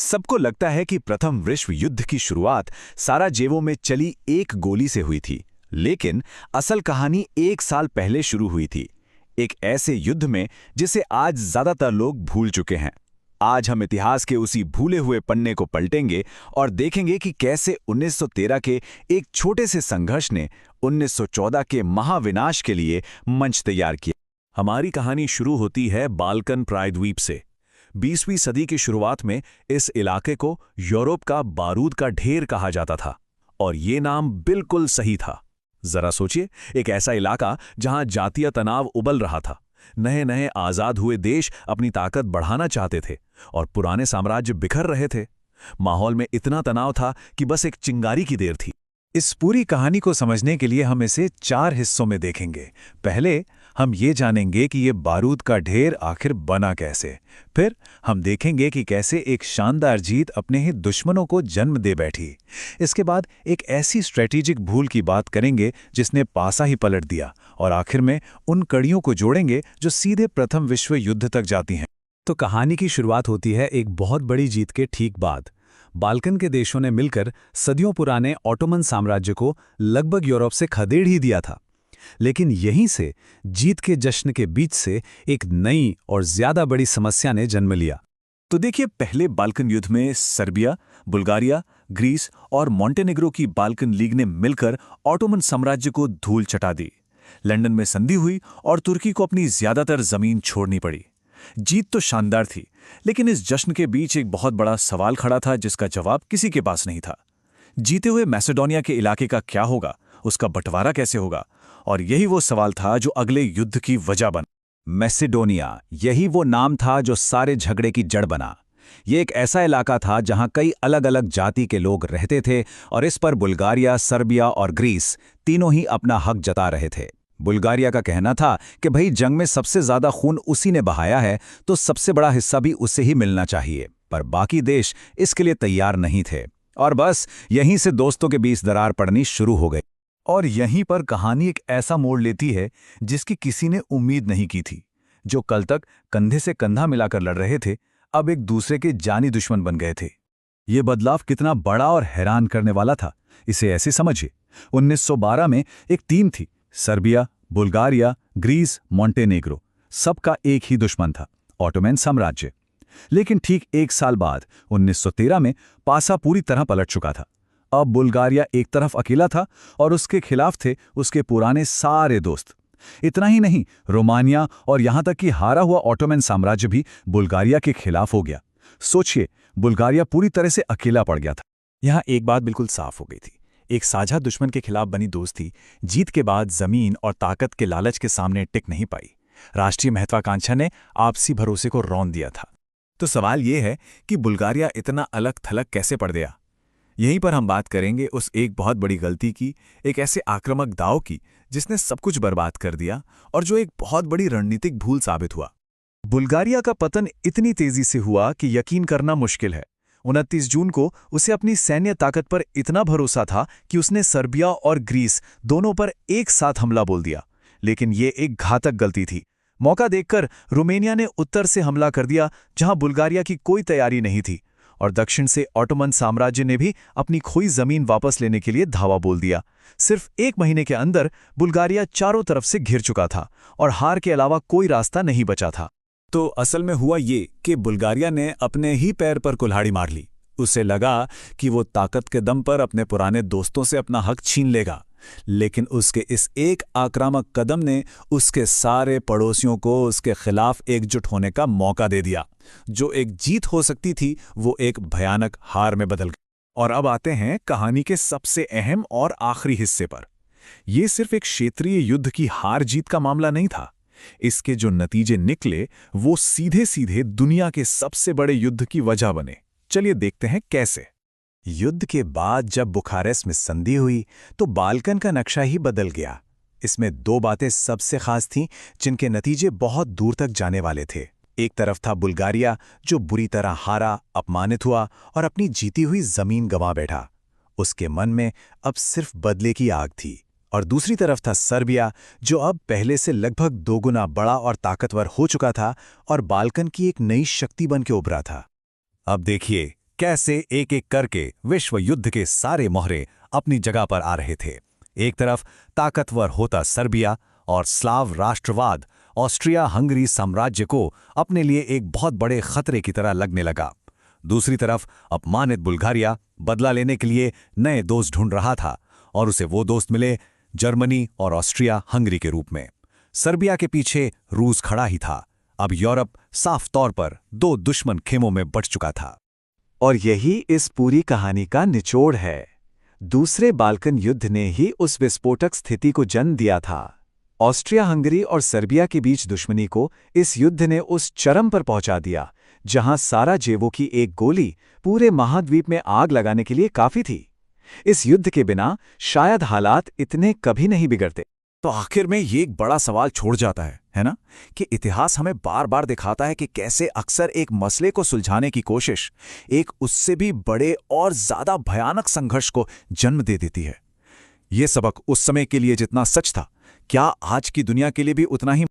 सबको लगता है कि प्रथम विश्व युद्ध की शुरुआत साराजेवो में चली एक गोली से हुई थी, लेकिन असल कहानी 1 साल पहले शुरू हुई थी, एक ऐसे युद्ध में जिसे आज ज्यादातर लोग भूल चुके हैं। आज हम इतिहास के उसी भूले हुए पन्ने को पलटेंगे और देखेंगे कि कैसे 1913 के एक छोटे से संघर्ष ने 1914 के महाविनाश के लिए मंच तैयार किया। हमारी कहानी शुरू होती है बाल्कन प्रायद्वीप से। 20वीं सदी की शुरुआत में इस इलाके को यूरोप का बारूद का ढेर कहा जाता था, और ये नाम बिल्कुल सही था। जरा सोचिए, एक ऐसा इलाका जहां जातीय तनाव उबल रहा था, नए नए आजाद हुए देश अपनी ताकत बढ़ाना चाहते थे और पुराने साम्राज्य बिखर रहे थे। माहौल में इतना तनाव था कि बस एक चिंगारी की देर थी। इस पूरी कहानी को समझने के लिए हम इसे 4 हिस्सों में देखेंगे। पहले हम ये जानेंगे कि ये बारूद का ढेर आखिर बना कैसे। फिर हम देखेंगे कि कैसे एक शानदार जीत अपने ही दुश्मनों को जन्म दे बैठी। इसके बाद एक ऐसी स्ट्रेटेजिक भूल की बात करेंगे जिसने पासा ही पलट दिया, और आखिर में उन कड़ियों को जोड़ेंगे जो सीधे प्रथम विश्व युद्ध तक जाती हैं। तो कहानी की शुरुआत होती है एक बहुत बड़ी जीत के ठीक बाद। बाल्कन के देशों ने मिलकर सदियों पुराने ऑटोमन साम्राज्य को लगभग यूरोप से खदेड़ ही दिया था। लेकिन यहीं से जीत के जश्न के बीच से एक नई और ज्यादा बड़ी समस्या ने जन्म लिया। तो देखिए, पहले बाल्कन युद्ध में सर्बिया, बुल्गारिया, ग्रीस और मॉन्टेनेग्रो की बाल्कन लीग ने मिलकर ऑटोमन साम्राज्य को धूल चटा दी। लंदन में संधि हुई और तुर्की को अपनी ज्यादातर जमीन छोड़नी पड़ी। जीत तो शानदार थी, लेकिन इस जश्न के बीच एक बहुत बड़ा सवाल खड़ा था जिसका जवाब किसी के पास नहीं था। जीते हुए मैसेडोनिया के इलाके का क्या होगा, उसका बंटवारा कैसे होगा? और यही वो सवाल था जो अगले युद्ध की वजह बना। मैसेडोनिया, यही वो नाम था जो सारे झगड़े की जड़ बना। ये एक ऐसा इलाका था जहां कई अलग अलग जाति के लोग रहते थे, और इस पर बुल्गारिया, सर्बिया और ग्रीस तीनों ही अपना हक जता रहे थे। बुल्गारिया का कहना था कि भाई, जंग में सबसे ज्यादा खून उसी ने बहाया है, तो सबसे बड़ा हिस्सा भी उसे ही मिलना चाहिए। पर बाकी देश इसके लिए तैयार नहीं थे, और बस यहीं से दोस्तों के बीच दरार पड़नी शुरू हो गई। और यहीं पर कहानी एक ऐसा मोड़ लेती है जिसकी किसी ने उम्मीद नहीं की थी। जो कल तक कंधे से कंधा मिलाकर लड़ रहे थे, अब एक दूसरे के जानी दुश्मन बन गए थे। ये बदलाव कितना बड़ा और हैरान करने वाला था, इसे ऐसे समझिए। 1912 में एक टीम थी, सर्बिया, बुल्गारिया, ग्रीस, मॉन्टेनेग्रो, सबका एक ही दुश्मन था, ऑटोमन साम्राज्य। लेकिन ठीक 1 साल बाद 1913 में पासा पूरी तरह पलट चुका था। अब बुल्गारिया एक तरफ अकेला था और उसके खिलाफ थे उसके पुराने सारे दोस्त। इतना ही नहीं, रोमानिया और यहां तक कि हारा हुआ ऑटोमन साम्राज्य भी बुल्गारिया के खिलाफ हो गया। सोचिए, बुल्गारिया पूरी तरह से अकेला पड़ गया था। यहां एक बात बिल्कुल साफ हो गई थी, एक साझा दुश्मन के खिलाफ बनी दोस्ती जीत के बाद जमीन और ताकत के लालच के सामने टिक नहीं पाई। राष्ट्रीय महत्वाकांक्षा ने आपसी भरोसे को रौंद दिया था। तो सवाल यह है कि बुल्गारिया इतना अलग थलग कैसे पड़ गया? यहीं पर हम बात करेंगे उस एक बहुत बड़ी गलती की, एक ऐसे आक्रामक दांव की जिसने सब कुछ बर्बाद कर दिया और जो एक बहुत बड़ी रणनीतिक भूल साबित हुआ। बुल्गारिया का पतन इतनी तेजी से हुआ कि यकीन करना मुश्किल है। 29 जून को उसे अपनी सैन्य ताकत पर इतना भरोसा था कि उसने सर्बिया और ग्रीस दोनों पर एक साथ हमला बोल दिया। लेकिन ये एक घातक गलती थी। मौका देखकर रोमानिया ने उत्तर से हमला कर दिया, जहां बुल्गारिया की कोई तैयारी नहीं थी, और दक्षिण से ऑटोमन साम्राज्य ने भी अपनी खोई जमीन वापस लेने के लिए धावा बोल दिया। सिर्फ 1 महीने के अंदर बुल्गारिया चारों तरफ से घिर चुका था और हार के अलावा कोई रास्ता नहीं बचा था। तो असल में हुआ ये कि बुल्गारिया ने अपने ही पैर पर कुल्हाड़ी मार ली। उसे लगा कि वो ताकत के दम पर अपने पुराने दोस्तों से अपना हक छीन लेगा, लेकिन उसके इस एक आक्रामक कदम ने उसके सारे पड़ोसियों को उसके खिलाफ एकजुट होने का मौका दे दिया। जो एक जीत हो सकती थी, वो एक भयानक हार में बदल गई। और अब आते हैं कहानी के सबसे अहम और आखिरी हिस्से पर। यह सिर्फ एक क्षेत्रीय युद्ध की हार जीत का मामला नहीं था। इसके जो नतीजे निकले वो सीधे सीधे दुनिया के सबसे बड़े युद्ध की वजह बने। चलिए देखते हैं कैसे। युद्ध के बाद जब बुखारेस्ट में संधि हुई तो बाल्कन का नक्शा ही बदल गया। इसमें 2 बातें सबसे खास थीं जिनके नतीजे बहुत दूर तक जाने वाले थे। एक तरफ था बुल्गारिया, जो बुरी तरह हारा, अपमानित हुआ और अपनी जीती हुई जमीन गंवा बैठा। उसके मन में अब सिर्फ बदले की आग थी। और दूसरी तरफ था सर्बिया, जो अब पहले से लगभग 2 गुना बड़ा और ताकतवर हो चुका था और बाल्कन की एक नई शक्ति बन के उभरा था। अब देखिए, कैसे एक एक करके विश्व युद्ध के सारे मोहरे अपनी जगह पर आ रहे थे। एक तरफ ताकतवर होता सर्बिया और स्लाव राष्ट्रवाद ऑस्ट्रिया हंगरी साम्राज्य को अपने लिए एक बहुत बड़े खतरे की तरह लगने लगा। दूसरी तरफ अपमानित बुल्गारिया बदला लेने के लिए नए दोस्त ढूंढ रहा था और उसे वो दोस्त मिले जर्मनी और ऑस्ट्रिया हंगरी के रूप में। सर्बिया के पीछे रूस खड़ा ही था। अब यूरोप साफ तौर पर दो दुश्मन खेमों में बंट चुका था। और यही इस पूरी कहानी का निचोड़ है। दूसरे बाल्कन युद्ध ने ही उस विस्फोटक स्थिति को जन्म दिया था। ऑस्ट्रिया हंगरी और सर्बिया के बीच दुश्मनी को इस युद्ध ने उस चरम पर पहुंचा दिया जहां साराजेवो की एक गोली पूरे महाद्वीप में आग लगाने के लिए काफी थी। इस युद्ध के बिना शायद हालात इतने कभी नहीं बिगड़ते। तो आखिर में ये एक बड़ा सवाल छोड़ जाता है ना, कि इतिहास हमें बार बार दिखाता है कि कैसे अक्सर एक मसले को सुलझाने की कोशिश एक उससे भी बड़े और ज्यादा भयानक संघर्ष को जन्म दे देती है। ये सबक उस समय के लिए जितना सच था, क्या आज की दुनिया के लिए भी उतना ही